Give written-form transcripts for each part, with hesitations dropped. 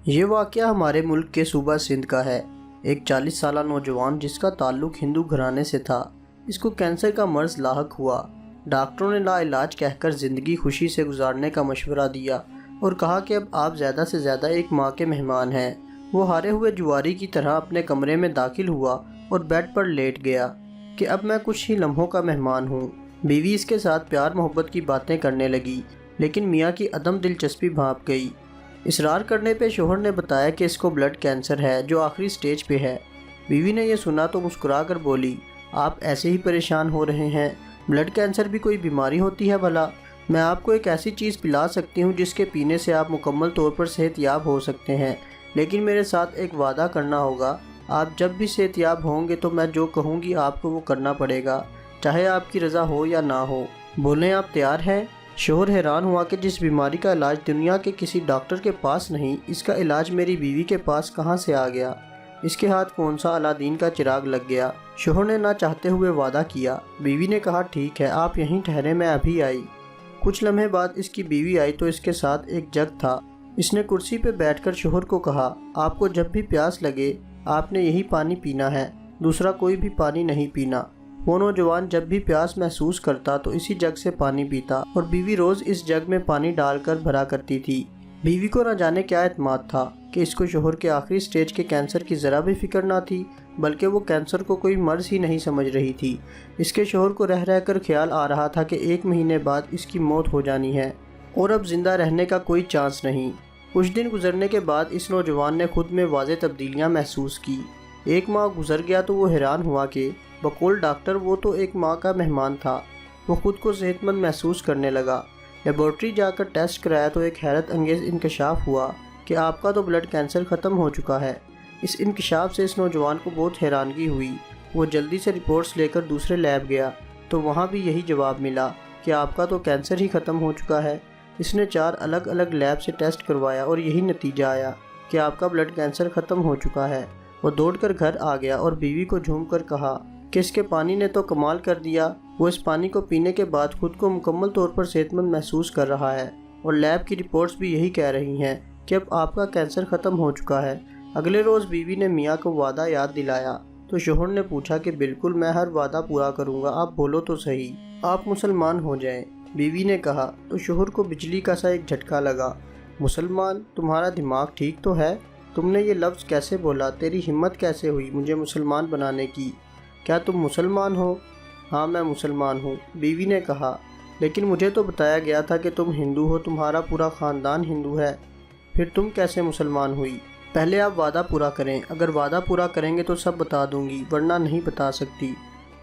یہ واقعہ ہمارے ملک کے صوبہ سندھ کا ہے۔ ایک 40 سالہ نوجوان جس کا تعلق ہندو گھرانے سے تھا، اس کو کینسر کا مرض لاحق ہوا۔ ڈاکٹروں نے لا علاج کہہ کر زندگی خوشی سے گزارنے کا مشورہ دیا اور کہا کہ اب آپ زیادہ سے زیادہ ایک ماہ کے مہمان ہیں۔ وہ ہارے ہوئے جواری کی طرح اپنے کمرے میں داخل ہوا اور بیڈ پر لیٹ گیا کہ اب میں کچھ ہی لمحوں کا مہمان ہوں۔ بیوی اس کے ساتھ پیار محبت کی باتیں کرنے لگی، لیکن میاں کی عدم دلچسپی بھانپ گئی۔ اصرار کرنے پہ شوہر نے بتایا کہ اس کو بلڈ کینسر ہے جو آخری سٹیج پہ ہے۔ بیوی نے یہ سنا تو مسکرا کر بولی، آپ ایسے ہی پریشان ہو رہے ہیں، بلڈ کینسر بھی کوئی بیماری ہوتی ہے بھلا؟ میں آپ کو ایک ایسی چیز پلا سکتی ہوں جس کے پینے سے آپ مکمل طور پر صحت یاب ہو سکتے ہیں، لیکن میرے ساتھ ایک وعدہ کرنا ہوگا۔ آپ جب بھی صحت یاب ہوں گے تو میں جو کہوں گی آپ کو وہ کرنا پڑے گا، چاہے آپ کی رضا ہو یا نہ ہو۔ بولیں آپ تیار ہیں؟ شوہر حیران ہوا کہ جس بیماری کا علاج دنیا کے کسی ڈاکٹر کے پاس نہیں، اس کا علاج میری بیوی کے پاس کہاں سے آ گیا؟ اس کے ہاتھ کون سا علادین کا چراغ لگ گیا؟ شوہر نے نہ چاہتے ہوئے وعدہ کیا۔ بیوی نے کہا ٹھیک ہے، آپ یہیں ٹھہرے، میں ابھی آئی۔ کچھ لمحے بعد اس کی بیوی آئی تو اس کے ساتھ ایک جگ تھا۔ اس نے کرسی پہ بیٹھ کر شوہر کو کہا، آپ کو جب بھی پیاس لگے آپ نے یہی پانی پینا ہے، دوسرا کوئی بھی پانی نہیں پینا۔ وہ نوجوان جب بھی پیاس محسوس کرتا تو اسی جگ سے پانی پیتا اور بیوی روز اس جگ میں پانی ڈال کر بھرا کرتی تھی۔ بیوی کو نہ جانے کیا اعتماد تھا کہ اس کو شوہر کے آخری سٹیج کے کینسر کی ذرا بھی فکر نہ تھی، بلکہ وہ کینسر کو کوئی مرض ہی نہیں سمجھ رہی تھی۔ اس کے شوہر کو رہ رہ کر خیال آ رہا تھا کہ 1 مہینے بعد اس کی موت ہو جانی ہے اور اب زندہ رہنے کا کوئی چانس نہیں۔ کچھ دن گزرنے کے بعد اس نوجوان نے خود میں واضح تبدیلیاں محسوس کی۔ 1 ماہ گزر گیا تو وہ حیران ہوا کہ بقول ڈاکٹر وہ تو 1 ماہ کا مہمان تھا۔ وہ خود کو صحت مند محسوس کرنے لگا۔ لیبارٹری جا کر ٹیسٹ کرایا تو ایک حیرت انگیز انکشاف ہوا کہ آپ کا تو بلڈ کینسر ختم ہو چکا ہے۔ اس انکشاف سے اس نوجوان کو بہت حیرانگی ہوئی۔ وہ جلدی سے رپورٹس لے کر دوسرے لیب گیا تو وہاں بھی یہی جواب ملا کہ آپ کا تو کینسر ہی ختم ہو چکا ہے۔ اس نے 4 الگ الگ لیب سے ٹیسٹ کروایا اور یہی نتیجہ آیا کہ آپ کا بلڈ کینسر ختم ہو چکا ہے۔ وہ دوڑ کر گھر آ گیا اور بیوی کو جھوم کر کہا کہ اس کے پانی نے تو کمال کر دیا، وہ اس پانی کو پینے کے بعد خود کو مکمل طور پر صحت مند محسوس کر رہا ہے اور لیب کی رپورٹس بھی یہی کہہ رہی ہیں کہ اب آپ کا کینسر ختم ہو چکا ہے۔ اگلے روز بیوی نے میاں کو وعدہ یاد دلایا تو شوہر نے پوچھا کہ بالکل میں ہر وعدہ پورا کروں گا، آپ بولو تو صحیح، آپ مسلمان ہو جائیں۔ بیوی نے کہا تو شوہر کو بجلی کا سا ایک جھٹکا لگا۔ مسلمان؟ تمہارا دماغ ٹھیک تو ہے؟ تم نے یہ لفظ کیسے بولا؟ تیری ہمت کیسے ہوئی مجھے مسلمان بنانے کی؟ کیا تم مسلمان ہو؟ ہاں میں مسلمان ہوں، بیوی نے کہا، لیکن مجھے تو بتایا گیا تھا کہ تم ہندو ہو، تمہارا پورا خاندان ہندو ہے، پھر تم کیسے مسلمان ہوئی؟ پہلے آپ وعدہ پورا کریں، اگر وعدہ پورا کریں گے تو سب بتا دوں گی، ورنہ نہیں بتا سکتی۔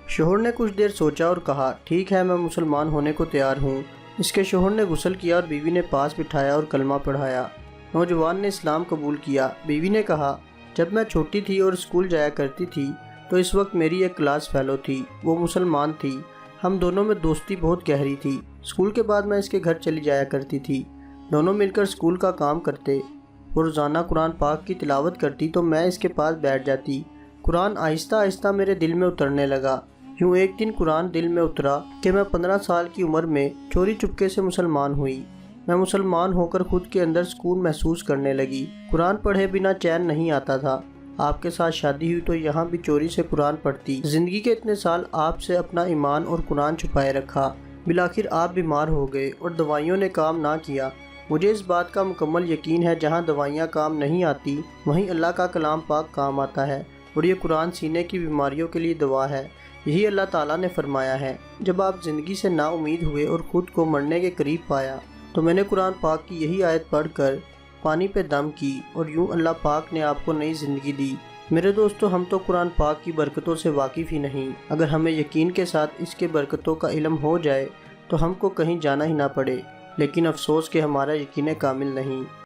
شوہر نے کچھ دیر سوچا اور کہا ٹھیک ہے، میں مسلمان ہونے کو تیار ہوں۔ اس کے شوہر نے غسل کیا اور بیوی نے پاس بٹھایا اور کلمہ پڑھایا۔ نوجوان نے اسلام قبول کیا۔ بیوی نے کہا جب میں چھوٹی تھی اور اسکول جایا کرتی تھی تو اس وقت میری ایک کلاس فیلو تھی، وہ مسلمان تھی، ہم دونوں میں دوستی بہت گہری تھی۔ اسکول کے بعد میں اس کے گھر چلی جایا کرتی تھی، دونوں مل کر اسکول کا کام کرتے۔ وہ روزانہ قرآن پاک کی تلاوت کرتی تو میں اس کے پاس بیٹھ جاتی۔ قرآن آہستہ آہستہ میرے دل میں اترنے لگا۔ یوں ایک دن قرآن دل میں اترا کہ میں 15 سال کی عمر میں چوری چپکے سے مسلمان ہوئی۔ میں مسلمان ہو کر خود کے اندر سکون محسوس کرنے لگی۔ قرآن پڑھے بنا چین نہیں آتا تھا۔ آپ کے ساتھ شادی ہوئی تو یہاں بھی چوری سے قرآن پڑھتی۔ زندگی کے اتنے سال آپ سے اپنا ایمان اور قرآن چھپائے رکھا، بالآخر آپ بیمار ہو گئے اور دوائیوں نے کام نہ کیا۔ مجھے اس بات کا مکمل یقین ہے جہاں دوائیاں کام نہیں آتی وہیں اللہ کا کلام پاک کام آتا ہے، اور یہ قرآن سینے کی بیماریوں کے لیے دوا ہے۔ یہی اللہ تعالیٰ نے فرمایا ہے، جب آپ زندگی سے نا امید ہوئے اور خود کو مرنے کے قریب پایا تو میں نے قرآن پاک کی یہی آیت پڑھ کر پانی پہ دم کی اور یوں اللہ پاک نے آپ کو نئی زندگی دی۔ میرے دوستو، ہم تو قرآن پاک کی برکتوں سے واقف ہی نہیں۔ اگر ہمیں یقین کے ساتھ اس کے برکتوں کا علم ہو جائے تو ہم کو کہیں جانا ہی نہ پڑے، لیکن افسوس کہ ہمارا یقین کامل نہیں۔